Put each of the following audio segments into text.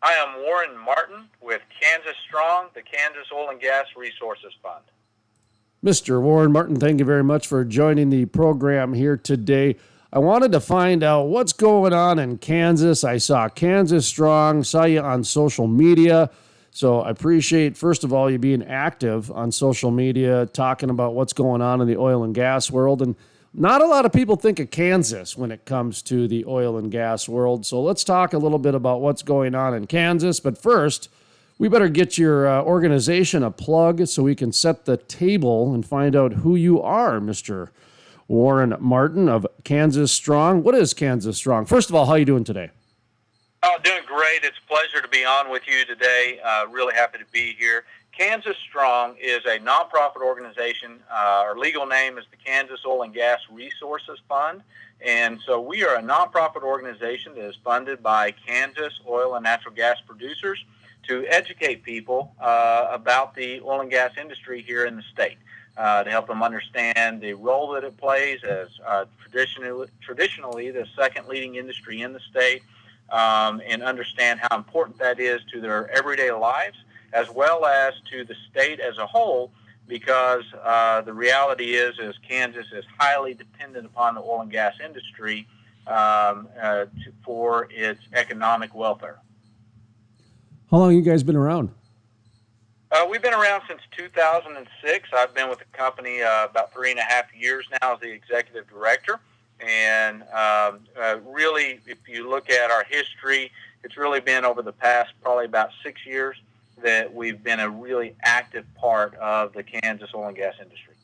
I am Warren Martin with Kansas Strong, the Kansas Oil and Gas Resources Fund. Mr. Warren Martin, thank you very much for joining the program here today. I wanted to find out what's going on in Kansas. I saw Kansas Strong, saw you on social media. So I appreciate, first of all, you being active on social media, talking about what's going on in the oil and gas world. And not a lot of people think of Kansas when it comes to the oil and gas world. So let's talk a little bit about what's going on in Kansas. But first, we better get your organization a plug so we can set the table and find out who you are, Mr. Warren Martin of Kansas Strong. What is Kansas Strong? First of all, how are you doing today? Oh, doing great. It's a pleasure to be on with you today. Really happy to be here. Kansas Strong is a nonprofit organization. Our legal name is the Kansas Oil and Gas Resources Fund. And so we are a nonprofit organization that is funded by Kansas oil and natural gas producers to educate people about the oil and gas industry here in the state, to help them understand the role that it plays as traditionally the second leading industry in the state, and understand how important that is to their everyday lives, as well as to the state as a whole, because the reality is Kansas is highly dependent upon the oil and gas industry for its economic welfare. How long have you guys been around? We've been around since 2006. I've been with the company about 3.5 years now as the executive director. And really, if you look at our history, it's really been over the past probably about 6 years that we've been a really active part of the Kansas oil and gas industry.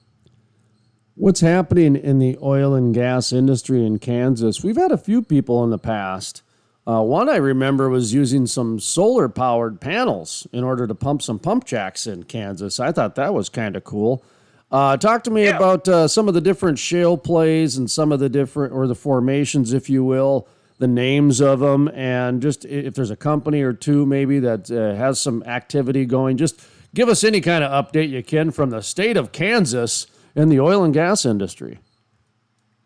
What's happening in the oil and gas industry in Kansas? We've had a few people in the past. One I remember was using some solar-powered panels in order to pump some pump jacks in Kansas. I thought that was kind of cool. Talk to me about some of the different shale plays and some of the different, or the formations, if you will, the names of them, and just if there's a company or two maybe that has some activity going. Just give us any kind of update you can from the state of Kansas and the oil and gas industry.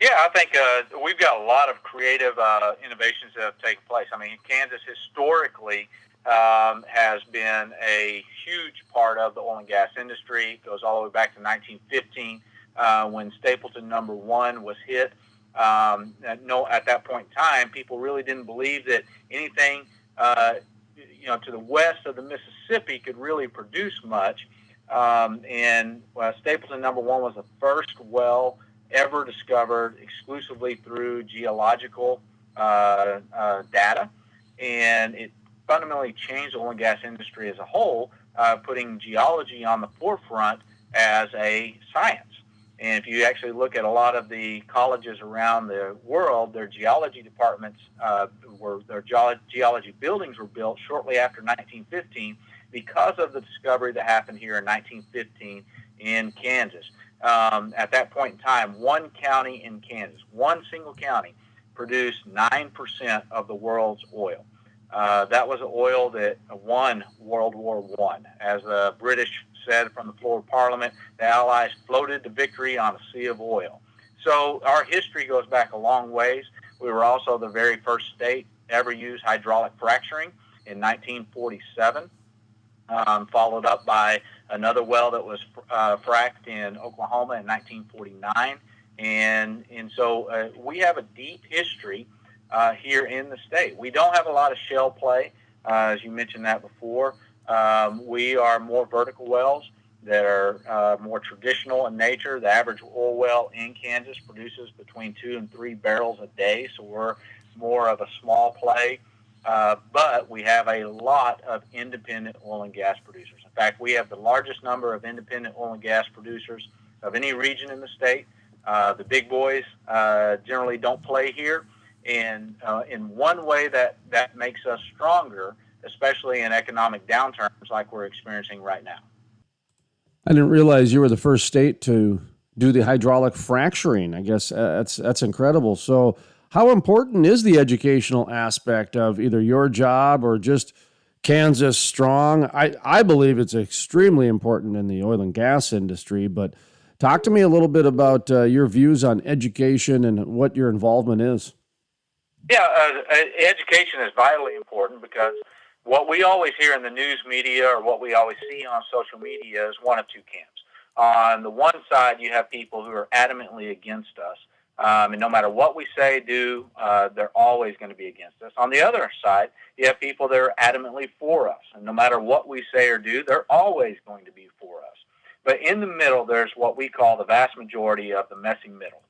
Yeah, I think we've got a lot of creative innovations that have taken place. I mean, Kansas historically has been a huge part of the oil and gas industry. It goes all the way back to 1915 when Stapleton No. 1 was hit. At that point in time, people really didn't believe that anything to the west of the Mississippi could really produce much. Stapleton No. 1 was the first well ever discovered exclusively through geological data, and it fundamentally changed the oil and gas industry as a whole, putting geology on the forefront as a science. And if you actually look at a lot of the colleges around the world, their geology departments, their geology buildings were built shortly after 1915 because of the discovery that happened here in 1915 in Kansas. At that point in time, one county in Kansas, one single county, produced 9% of the world's oil. That was oil that won World War I. As the British said from the floor of Parliament, the Allies floated to victory on a sea of oil. So our history goes back a long ways. We were also the very first state ever used hydraulic fracturing in 1947, followed up by another well that was fracked in Oklahoma in 1949. And so we have a deep history here in the state. We don't have a lot of shale play, as you mentioned that before. We are more vertical wells that are more traditional in nature. The average oil well in Kansas produces between 2 and 3 barrels a day, so we're more of a small play. But we have a lot of independent oil and gas producers. In fact, we have the largest number of independent oil and gas producers of any region in the state. The big boys generally don't play here. And in one way that makes us stronger, especially in economic downturns like we're experiencing right now. I didn't realize you were the first state to do the hydraulic fracturing. I guess that's incredible. So how important is the educational aspect of either your job or just Kansas Strong? I believe it's extremely important in the oil and gas industry, but talk to me a little bit about your views on education and what your involvement is. Yeah, education is vitally important because What we always hear in the news media or what we always see on social media is one of two camps. On the one side, you have people who are adamantly against us. And no matter what we say, do, they're always going to be against us. On the other side, you have people that are adamantly for us. And no matter what we say or do, they're always going to be for us. But in the middle, there's what we call the vast majority of the messy middle.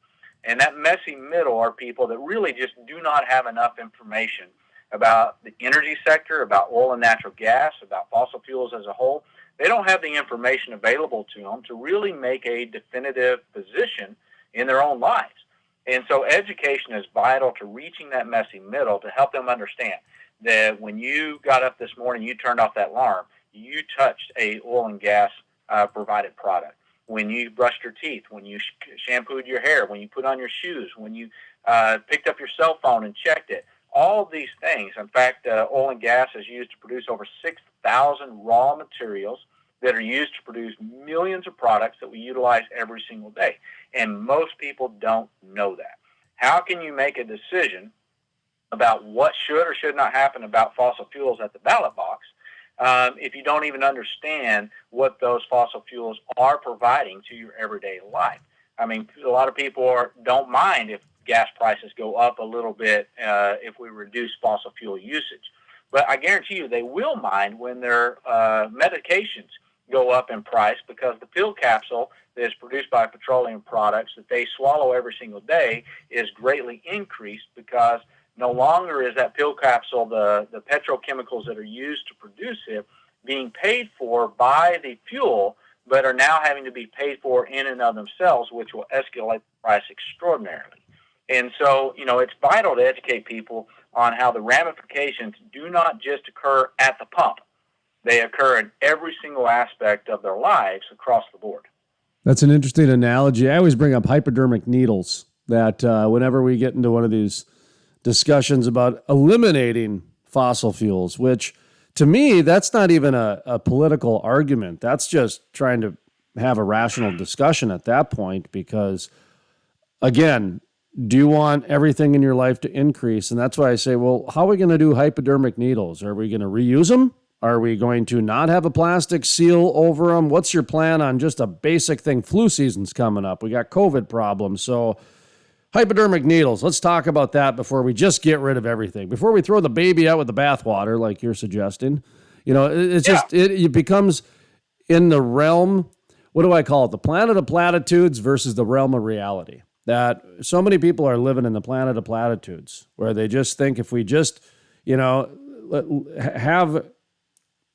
And that messy middle are people that really just do not have enough information about the energy sector, about oil and natural gas, about fossil fuels as a whole. They don't have the information available to them to really make a definitive position in their own lives. And so education is vital to reaching that messy middle to help them understand that when you got up this morning, you turned off that alarm, you touched a oil and gas provided product. When you brushed your teeth, when you shampooed your hair, when you put on your shoes, when you picked up your cell phone and checked it, all of these things. In fact, oil and gas is used to produce over 6,000 raw materials that are used to produce millions of products that we utilize every single day. And most people don't know that. How can you make a decision about what should or should not happen about fossil fuels at the ballot box if you don't even understand what those fossil fuels are providing to your everyday life? I mean, a lot of people don't mind if gas prices go up a little bit if we reduce fossil fuel usage. But I guarantee you they will mind when their medications go up in price, because the pill capsule that is produced by petroleum products that they swallow every single day is greatly increased, because no longer is that pill capsule, the petrochemicals that are used to produce it, being paid for by the fuel, but are now having to be paid for in and of themselves, which will escalate the price extraordinarily. And so, it's vital to educate people on how the ramifications do not just occur at the pump. They occur in every single aspect of their lives across the board. That's an interesting analogy. I always bring up hypodermic needles, that whenever we get into one of these discussions about eliminating fossil fuels, which to me, that's not even a political argument. That's just trying to have a rational discussion at that point, because, again, do you want everything in your life to increase? And that's why I say, well, how are we going to do hypodermic needles? Are we going to reuse them? Are we going to not have a plastic seal over them? What's your plan on just a basic thing? Flu season's coming up. We got COVID problems. So hypodermic needles, let's talk about that before we just get rid of everything. Before we throw the baby out with the bathwater, like you're suggesting. It's just, it becomes in the realm, what do I call it? The planet of platitudes versus the realm of reality. That so many people are living in the planet of platitudes, where they just think if we just, have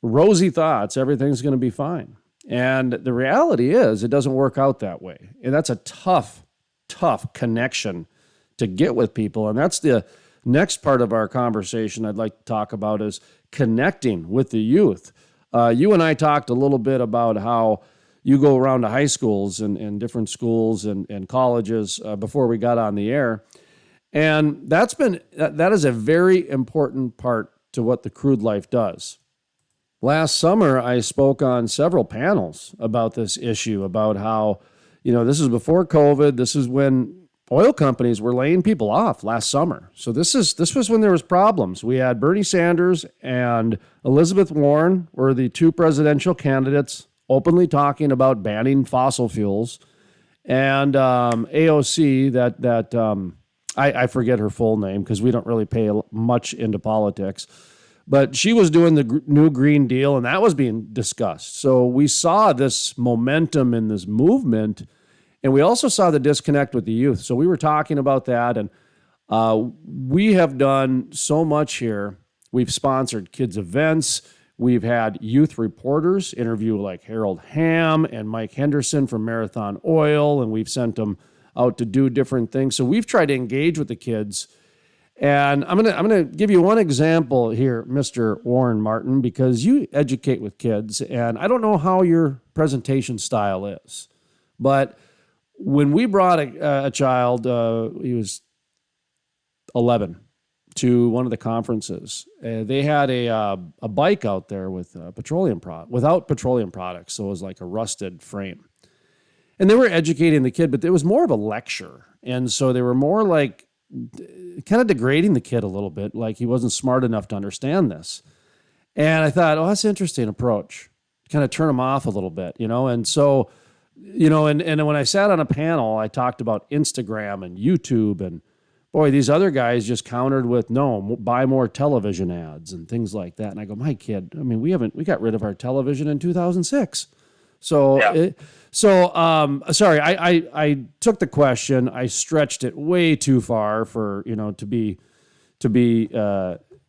rosy thoughts, everything's going to be fine. And the reality is it doesn't work out that way. And that's a tough connection to get with people. And that's the next part of our conversation I'd like to talk about, is connecting with the youth. You and I talked a little bit about how you go around to high schools and different schools and colleges before we got on the air. And that is a very important part to what the Crude Life does. Last summer, I spoke on several panels about this issue, about how, this is before COVID. This is when oil companies were laying people off last summer. So this was when there was problems. We had Bernie Sanders and Elizabeth Warren were the two presidential candidates openly talking about banning fossil fuels. And AOC, I forget her full name because we don't really pay much into politics, but she was doing the new Green Deal, and that was being discussed. So we saw this momentum in this movement, and we also saw the disconnect with the youth. So we were talking about that, and we have done so much here. We've sponsored kids' events. We've had youth reporters interview like Harold Hamm and Mike Henderson from Marathon Oil, and we've sent them out to do different things. So we've tried to engage with the kids. And I'm gonna give you one example here, Mr. Warren Martin, because you educate with kids, and I don't know how your presentation style is, but when we brought a child, he was 11, to one of the conferences, they had a bike out there with without petroleum products, so it was like a rusted frame, and they were educating the kid, but it was more of a lecture, and so they were more like kind of degrading the kid a little bit, like he wasn't smart enough to understand this. And I thought, oh, that's an interesting approach. Kind of turn them off a little bit, And so, and when I sat on a panel, I talked about Instagram and YouTube, and boy, these other guys just countered with, no, buy more television ads and things like that. And I go, my kid, I mean, we got rid of our television in 2006. So, Yeah. sorry, I took the question, I stretched it way too far for, to be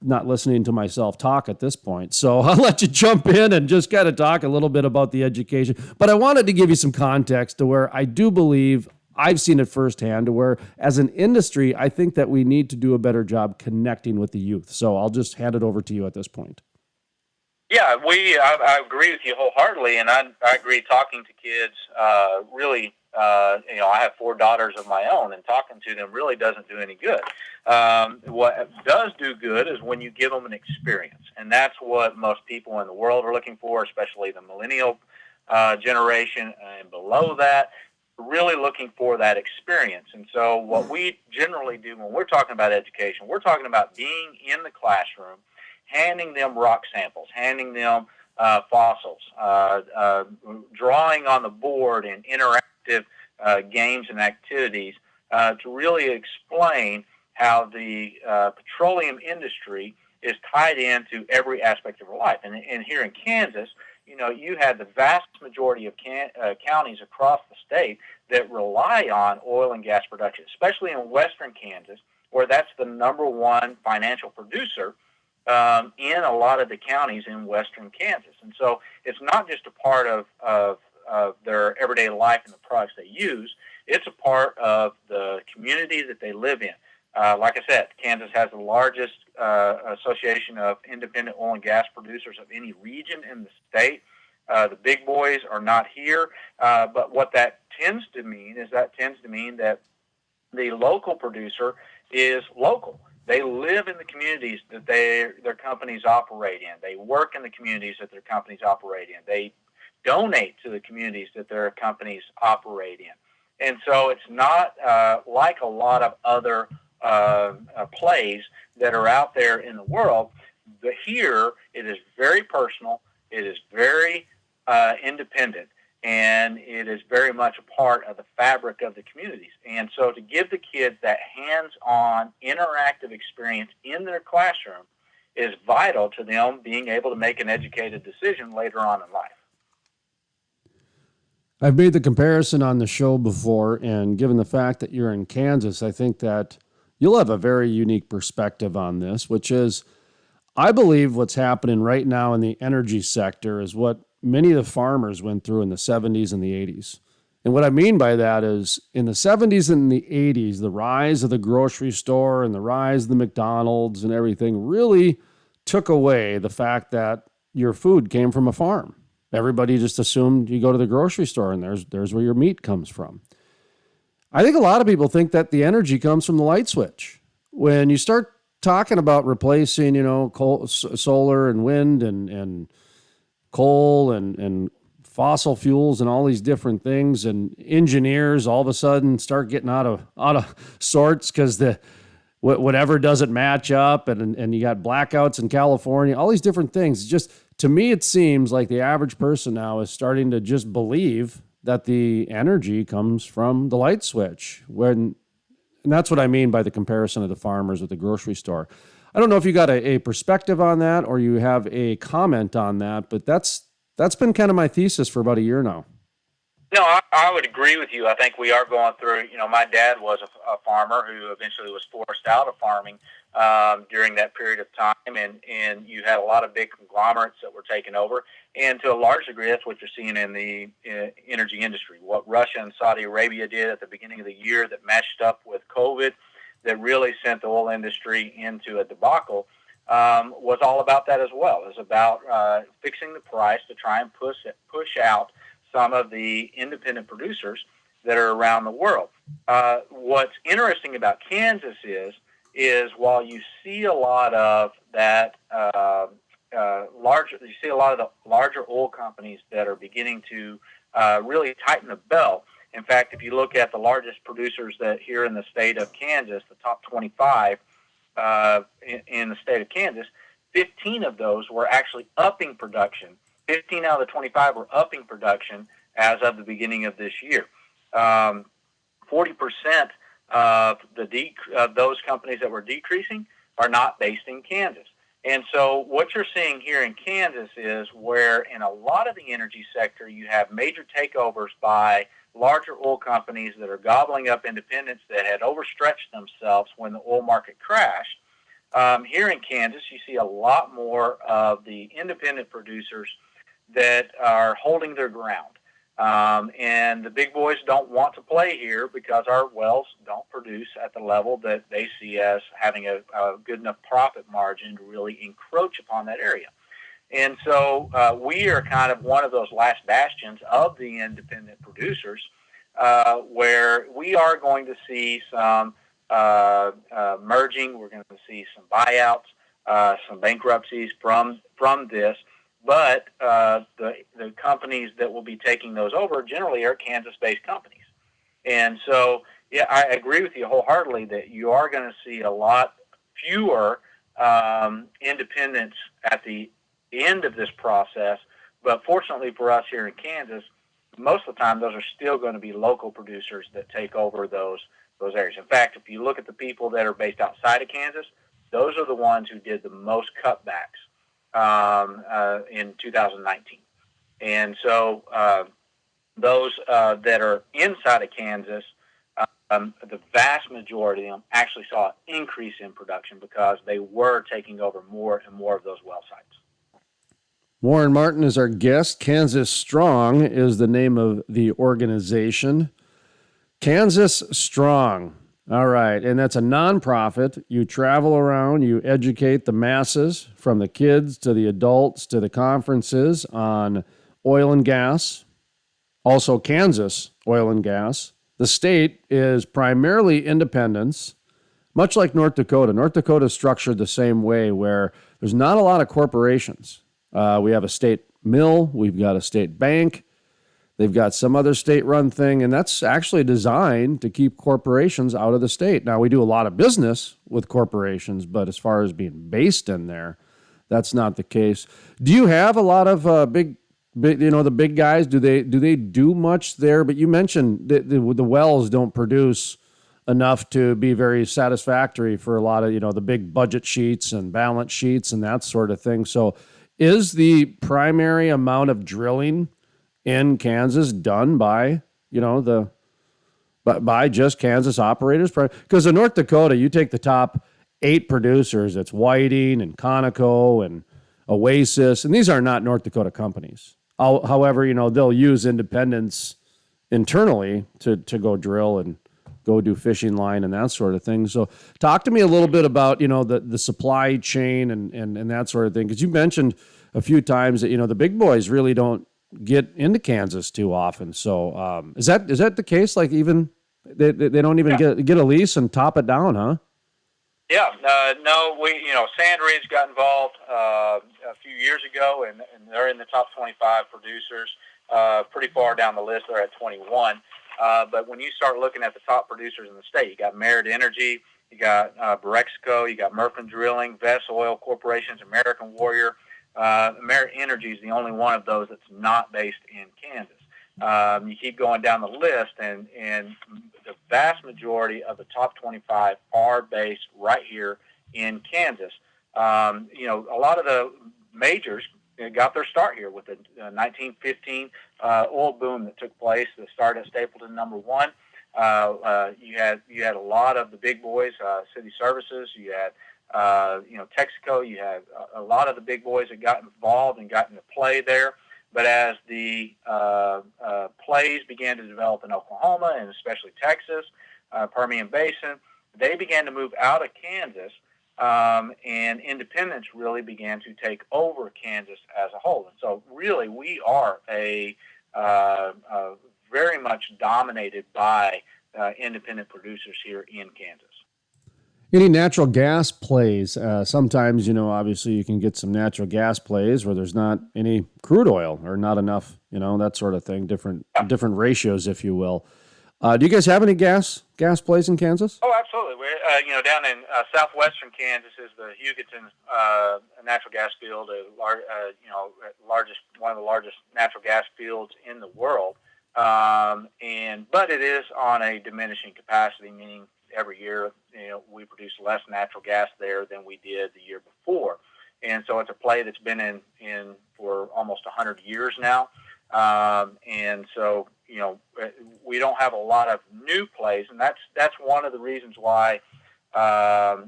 not listening to myself talk at this point. So I'll let you jump in and just kind of talk a little bit about the education. But I wanted to give you some context to where I do believe I've seen it firsthand, to where as an industry, I think that we need to do a better job connecting with the youth. So I'll just hand it over to you at this point. Yeah, I agree with you wholeheartedly, and I agree. Talking to kids, really, I have 4 daughters of my own, and talking to them really doesn't do any good. What does do good is when you give them an experience, and that's what most people in the world are looking for, especially the millennial generation and below that. Really looking for that experience. And so what we generally do when we're talking about education, we're talking about being in the classroom, handing them rock samples, handing them fossils, drawing on the board and interactive games and activities to really explain how the petroleum industry is tied into every aspect of our life. And here in Kansas, you have the vast majority of counties across the state that rely on oil and gas production, especially in western Kansas, where that's the number one financial producer in a lot of the counties in western Kansas. And so it's not just a part of their everyday life and the products they use, it's a part of the community that they live in. Like I said, Kansas has the largest association of independent oil and gas producers of any region in the state. The big boys are not here, but what that tends to mean that the local producer is local. They live in the communities that their companies operate in. They work in the communities that their companies operate in. They donate to the communities that their companies operate in. And so it's not like a lot of other plays that are out there in the world. But here, it is very personal. It is very independent, and it is very much a part of the fabric of the communities. And so to give the kids that hands-on interactive experience in their classroom is vital to them being able to make an educated decision later on in life. I've made the comparison on the show before, and given the fact that you're in Kansas, I think that you'll have a very unique perspective on this, which is, I believe what's happening right now in the energy sector is what many of the farmers went through in the 70s and the 80s. And what I mean by that is, in the 70s and the 80s, the rise of the grocery store and the rise of the McDonald's and everything really took away the fact that your food came from a farm. Everybody just assumed you go to the grocery store and there's where your meat comes from. I think a lot of people think that the energy comes from the light switch. When you start talking about replacing, coal, solar and wind and coal and fossil fuels and all these different things, and engineers all of a sudden start getting out of sorts because whatever doesn't match up, and you got blackouts in California, all these different things. Just to me, it seems like the average person now is starting to just believe that the energy comes from the light switch. And that's what I mean by the comparison of the farmers with the grocery store. I don't know if you got a perspective on that or you have a comment on that, but that's been kind of my thesis for about a year now. No, I would agree with you. I think we are going through, my dad was a farmer who eventually was forced out of farming during that period of time, and you had a lot of big conglomerates that were taken over, and to a large degree, that's what you're seeing in the energy industry. What Russia and Saudi Arabia did at the beginning of the year that matched up with COVID, that really sent the oil industry into a debacle, was all about that as well. It was about fixing the price to try and push out some of the independent producers that are around the world. What's interesting about Kansas is while you see a lot of that you see a lot of the larger oil companies that are beginning to really tighten the belt. In fact, if you look at the largest producers that here in the state of Kansas, the top 25 in the state of Kansas, 15 of those were actually upping production. 15 out of the 25 were upping production as of the beginning of this year. 40% of those companies that were decreasing are not based in Kansas. And so what you're seeing here in Kansas is where in a lot of the energy sector you have major takeovers by larger oil companies that are gobbling up independents that had overstretched themselves when the oil market crashed. Here in Kansas, you see a lot more of the independent producers that are holding their ground. And the big boys don't want to play here because our wells don't produce at the level that they see as having a good enough profit margin to really encroach upon that area. And so we are kind of one of those last bastions of the independent producers where we are going to see some merging. We're going to see some buyouts, some bankruptcies from this. But the companies that will be taking those over generally are Kansas-based companies. And so, yeah, I agree with you wholeheartedly that you are going to see a lot fewer independents at the end of this process. But fortunately for us here in Kansas, most of the time those are still going to be local producers that take over those areas. In fact, if you look at the people that are based outside of Kansas, those are the ones who did the most cutbacks in 2019. And so those that are inside of Kansas, the vast majority of them actually saw an increase in production because they were taking over more and more of those well sites. Warren Martin is our guest. Kansas Strong is the name of the organization. Kansas Strong. All right, and that's a nonprofit. You travel around, you educate the masses, from the kids to the adults to the conferences on oil and gas, also Kansas oil and gas. The state is primarily independents, much like North Dakota. North Dakota is structured the same way, where there's not a lot of corporations. We have a state mill, we've got a state bank, they've got some other state-run thing, and that's actually designed to keep corporations out of the state. Now, we do a lot of business with corporations, but as far as being based in there, that's not the case. Do you have a lot of big, the big guys? Do they do much there? But you mentioned the wells don't produce enough to be very satisfactory for a lot of, the big budget sheets and balance sheets and that sort of thing. So is the primary amount of drilling in Kansas done by, by just Kansas operators? Because in North Dakota, you take the top 8 producers, it's Whiting and Conoco and Oasis, and these are not North Dakota companies. However, they'll use independents internally to go drill and go do fishing line and that sort of thing. So talk to me a little bit about, the supply chain and that sort of thing. Because you mentioned a few times that, the big boys really don't get into Kansas too often. So is that the case? Like even they don't even get a lease and top it down, huh? Yeah, no, Sand Ridge got involved a few years ago, and they're in the top 25 producers, pretty far down the list. They're at 21. But when you start looking at the top producers in the state, you got Merit Energy, you got Berexco, you got Murphin Drilling, Vess Oil Corporations, American Warrior. Merit Energy is the only one of those that's not based in Kansas. You keep going down the list, and the vast majority of the top 25 are based right here in Kansas. A lot of the majors got their start here with the 1915 oil boom that took place. The start at Stapleton number 1. You had a lot of the big boys, City Services. You had Texaco. You had a lot of the big boys that got involved and got into play there. But as the plays began to develop in Oklahoma and especially Texas, Permian Basin, they began to move out of Kansas, and independents really began to take over Kansas as a whole. And so really we are a very much dominated by independent producers here in Kansas. Any natural gas plays? Sometimes, obviously you can get some natural gas plays where there's not any crude oil or not enough, that sort of thing, different ratios, if you will. Do you guys have any gas plays in Kansas? Oh, absolutely. We Down in southwestern Kansas is the Hugoton natural gas field, one of the largest natural gas fields in the world. But it is on a diminishing capacity, meaning every year, we produce less natural gas there than we did the year before. And so it's a play that's been in for almost 100 years now. And so, we don't have a lot of new plays, and that's one of the reasons why, our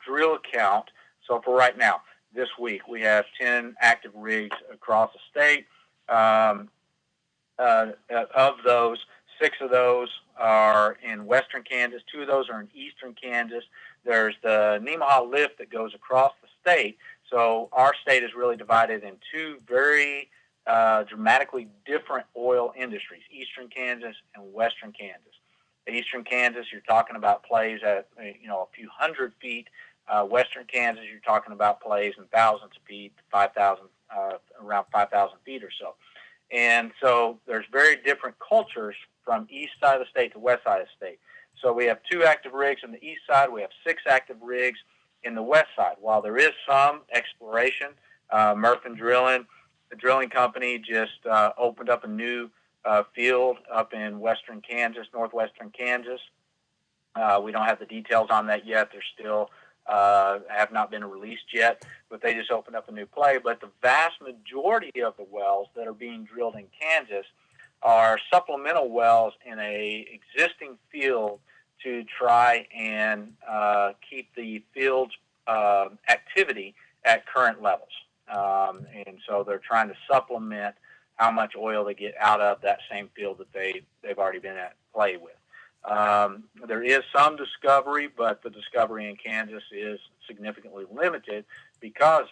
drill count. So for right now, this week, we have 10 active rigs across the state. Of those, 6 of those are in western Kansas. 2 of those are in eastern Kansas. There's the Nemaha Lift that goes across the state. So our state is really divided in 2 very dramatically different oil industries, eastern Kansas and western Kansas. Eastern Kansas, you're talking about plays at a few hundred feet. Western Kansas, you're talking about plays in thousands of feet, 5,000, around 5,000 feet or so. And so there's very different cultures from east side of the state to west side of the state. So we have 2 active rigs on the east side. We have 6 active rigs in the west side. While there is some exploration, Murphin Drilling, the drilling company, just opened up a new field up in western Kansas, northwestern Kansas. We don't have the details on that yet. They're still have not been released yet, but they just opened up a new play. But the vast majority of the wells that are being drilled in Kansas are supplemental wells in a existing field to try and keep the field's activity at current levels. And so they're trying to supplement how much oil they get out of that same field that they've already been at play with. There is some discovery, but the discovery in Kansas is significantly limited because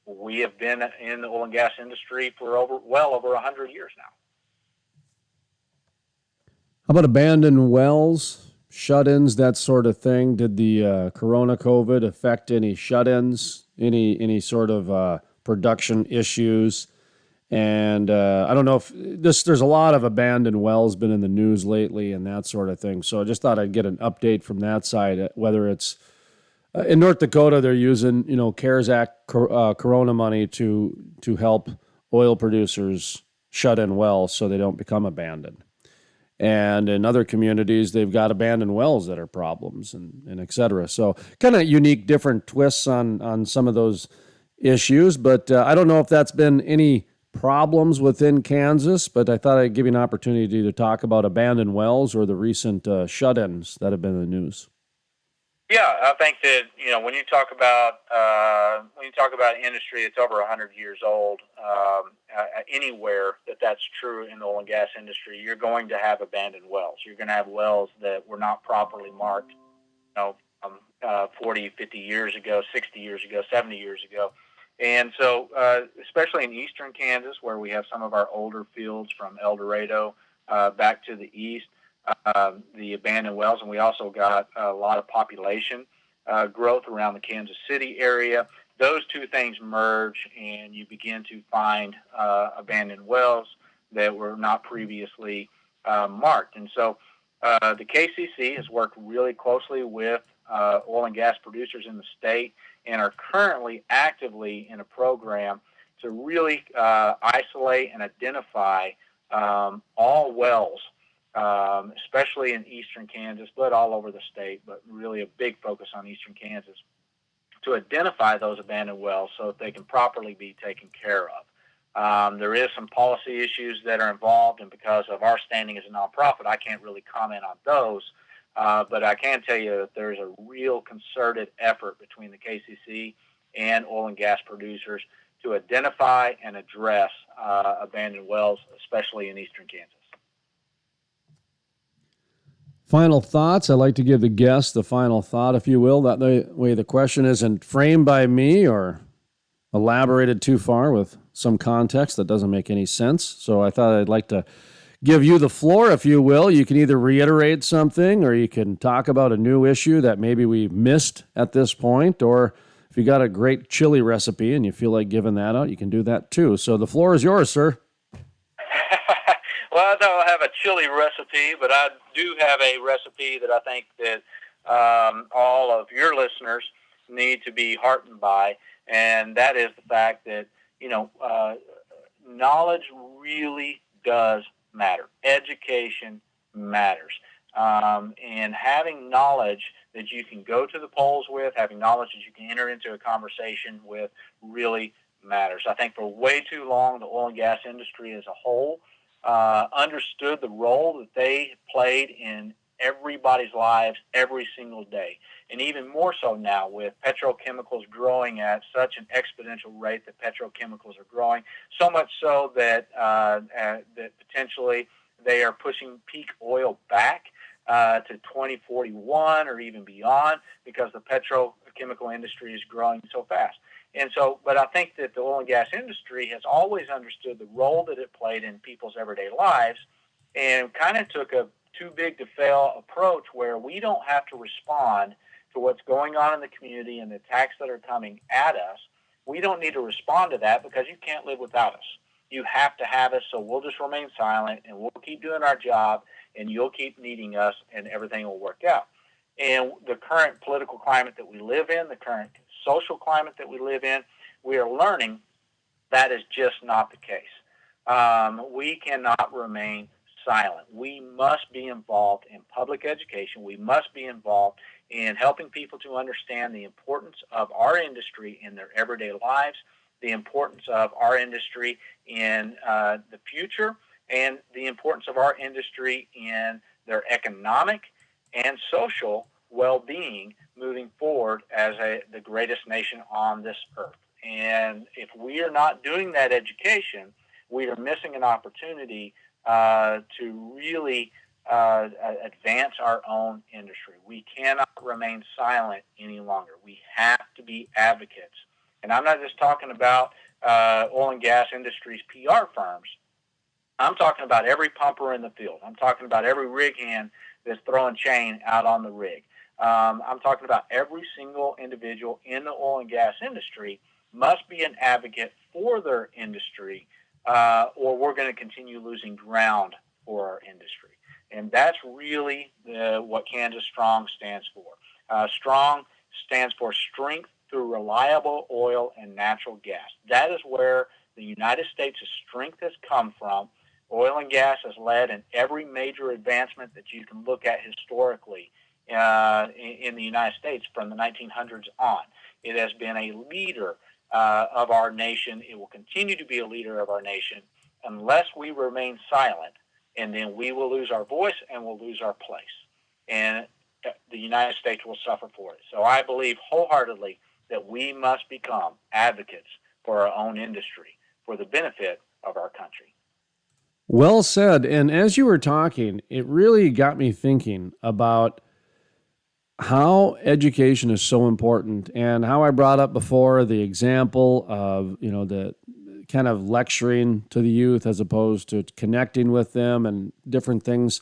we have been in the oil and gas industry for well over 100 years now. How about abandoned wells, shut-ins, that sort of thing? Did the Corona COVID affect any shut-ins, any sort of production issues? And I don't know if there's a lot of abandoned wells been in the news lately and that sort of thing. So I just thought I'd get an update from that side, whether it's in North Dakota, they're using, CARES Act Corona money to help oil producers shut in wells so they don't become abandoned. And in other communities, they've got abandoned wells that are problems and et cetera. So kind of unique, different twists on some of those issues. But I don't know if that's been any problems within Kansas, but I thought I'd give you an opportunity to talk about abandoned wells or the recent shut-ins that have been in the news. Yeah, I think that when you talk about industry that's over 100 years old, anywhere that's true in the oil and gas industry, you're going to have abandoned wells. You're going to have wells that were not properly marked, 40, 50 years ago, 60 years ago, 70 years ago. And so, especially in eastern Kansas, where we have some of our older fields from El Dorado back to the east, the abandoned wells, and we also got a lot of population growth around the Kansas City area. Those two things merge, and you begin to find abandoned wells that were not previously marked. And so the KCC has worked really closely with oil and gas producers in the state and are currently actively in a program to really isolate and identify all wells, especially in eastern Kansas, but all over the state, but really a big focus on eastern Kansas, to identify those abandoned wells so that they can properly be taken care of. There is some policy issues that are involved, and because of our standing as a nonprofit, I can't really comment on those. But I can tell you that there's a real concerted effort between the KCC and oil and gas producers to identify and address abandoned wells, especially in eastern Kansas. Final thoughts. I'd like to give the guest the final thought, if you will. That way the question isn't framed by me or elaborated too far with some context that doesn't make any sense. So I thought I'd like to give you the floor, if you will. You can either reiterate something or you can talk about a new issue that maybe we missed at this point, or if you got a great chili recipe and you feel like giving that out, you can do that too. So the floor is yours, sir. Well, Well, I don't have a chili recipe, but I do have a recipe that I think that all of your listeners need to be heartened by, and that is the fact that knowledge really does matter. Education matters. And having knowledge that you can go to the polls with, having knowledge that you can enter into a conversation with really matters. I think for way too long, the oil and gas industry as a whole understood the role that they played in everybody's lives every single day. And even more so now with petrochemicals growing at such an exponential rate that petrochemicals are growing, so much so that that potentially they are pushing peak oil back to 2041 or even beyond because the petrochemical industry is growing so fast. And so, but I think that the oil and gas industry has always understood the role that it played in people's everyday lives and kind of took a too big to fail approach where we don't have to respond to what's going on in the community and the attacks that are coming at us. We don't need to respond to that because you can't live without us. You have to have us, so we'll just remain silent and we'll keep doing our job and you'll keep needing us and everything will work out. And the current political climate that we live in, the current social climate that we live in, we are learning that is just not the case. We cannot remain silent. We must be involved in public education. We must be involved in helping people to understand the importance of our industry in their everyday lives, the importance of our industry in the future, and the importance of our industry in their economic and social well-being moving forward as the greatest nation on this earth. And if we are not doing that education, we are missing an opportunity to really advance our own industry. We cannot remain silent any longer. We have to be advocates. And I'm not just talking about oil and gas industry's PR firms. I'm talking about every pumper in the field. I'm talking about every rig hand that's throwing chain out on the rig. I'm talking about every single individual in the oil and gas industry must be an advocate for their industry, or we're going to continue losing ground for our industry. And that's really what Kansas Strong stands for. Strong stands for strength through reliable oil and natural gas. That is where the United States' strength has come from. Oil and gas has led in every major advancement that you can look at historically in the United States from the 1900s on. It has been a leader of our nation. It will continue to be a leader of our nation unless we remain silent, and then we will lose our voice and we'll lose our place. And the United States will suffer for it. So I believe wholeheartedly that we must become advocates for our own industry for the benefit of our country. Well said. And as you were talking, it really got me thinking about how education is so important and how I brought up before the example of, the kind of lecturing to the youth as opposed to connecting with them and different things.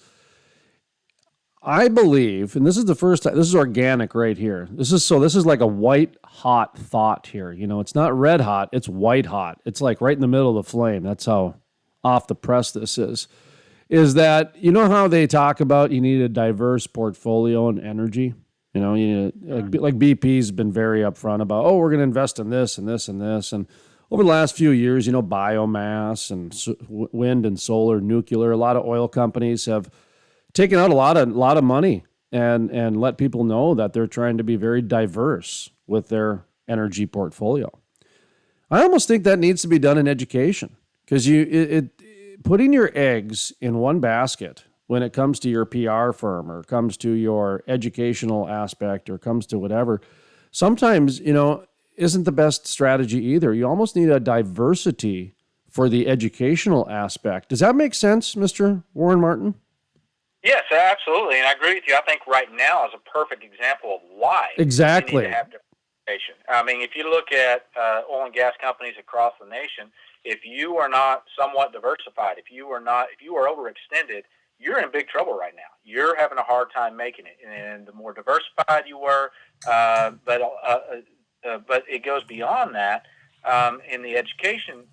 I believe, and this is the first time, this is organic right here. This is like a white hot thought here. It's not red hot, it's white hot. It's like right in the middle of the flame. That's how off the press this is that, how they talk about you need a diverse portfolio in energy. Like BP's been very upfront about, we're going to invest in this and this and this. And over the last few years, biomass and wind and solar, nuclear, a lot of oil companies have taken out a lot of money and let people know that they're trying to be very diverse with their energy portfolio. I almost think that needs to be done in education because putting your eggs in one basket when it comes to your PR firm or comes to your educational aspect or comes to whatever, sometimes, isn't the best strategy either. You almost need a diversity for the educational aspect. Does that make sense, Mr. Warren Martin? Yes, absolutely. And I agree with you. I think right now is a perfect example of why exactly we need to have diversification. I mean, if you look at oil and gas companies across the nation, if you are not somewhat diversified, if you are overextended, you're in big trouble right now. You're having a hard time making it. And the more diversified you were, but it goes beyond that in the education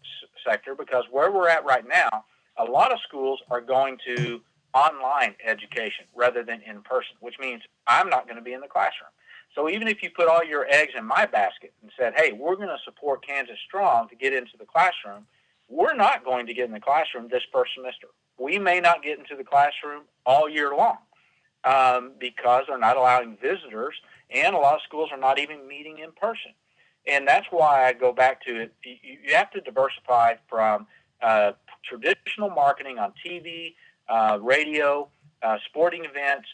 sector, because where we're at right now, a lot of schools are going to online education rather than in person, which means I'm not going to be in the classroom. So even if you put all your eggs in my basket and said, hey, we're going to support Kansas Strong to get into the classroom, we're not going to get in the classroom this first semester. We may not get into the classroom all year long because they're not allowing visitors, and a lot of schools are not even meeting in person. And that's why I go back to it. You have to diversify from traditional marketing on TV, radio, sporting events,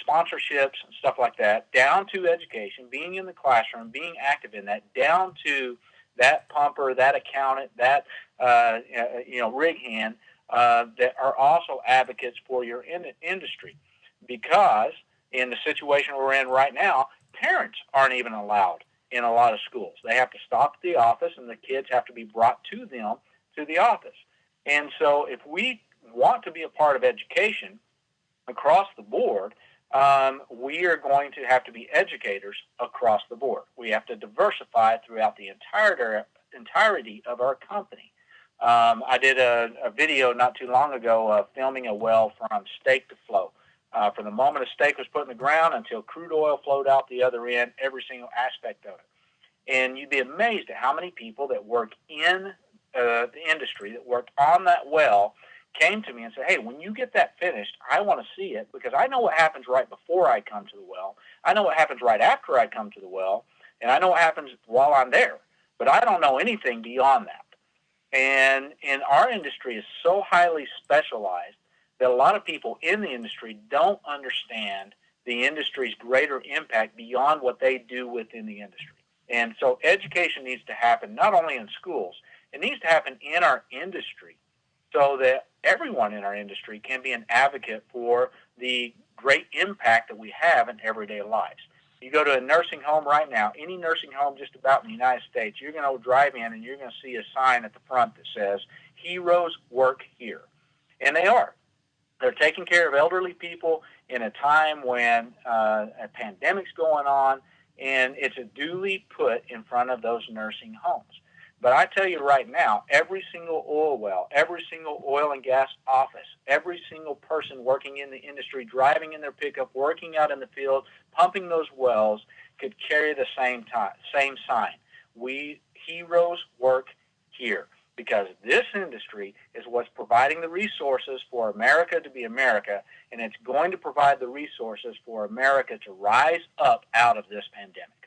sponsorships and stuff like that, down to education, being in the classroom, being active in that, down to that pumper, that accountant, that rig hand that are also advocates for your industry. Because in the situation we're in right now, parents aren't even allowed in a lot of schools. They have to stop at the office, and the kids have to be brought to them to the office. And so if we want to be a part of education across the board, we are going to have to be educators across the board. We have to diversify throughout the entirety of our company. I did a video not too long ago of filming a well from stake to flow. From the moment a stake was put in the ground until crude oil flowed out the other end, every single aspect of it. And you'd be amazed at how many people that work in the industry, that worked on that well, came to me and said, hey, when you get that finished, I want to see it because I know what happens right before I come to the well. I know what happens right after I come to the well, and I know what happens while I'm there. But I don't know anything beyond that. And our industry is so highly specialized that a lot of people in the industry don't understand the industry's greater impact beyond what they do within the industry. And so education needs to happen not only in schools, it needs to happen in our industry so that everyone in our industry can be an advocate for the great impact that we have in everyday lives. You go to a nursing home right now, any nursing home just about in the United States, you're going to drive in and you're going to see a sign at the front that says, heroes work here. And they are. They're taking care of elderly people in a time when a pandemic's going on, and it's a duly put in front of those nursing homes. But I tell you right now, every single oil well, every single oil and gas office, every single person working in the industry, driving in their pickup, working out in the field, pumping those wells, could carry the same sign. We heroes work here. Because this industry is what's providing the resources for America to be America, and it's going to provide the resources for America to rise up out of this pandemic.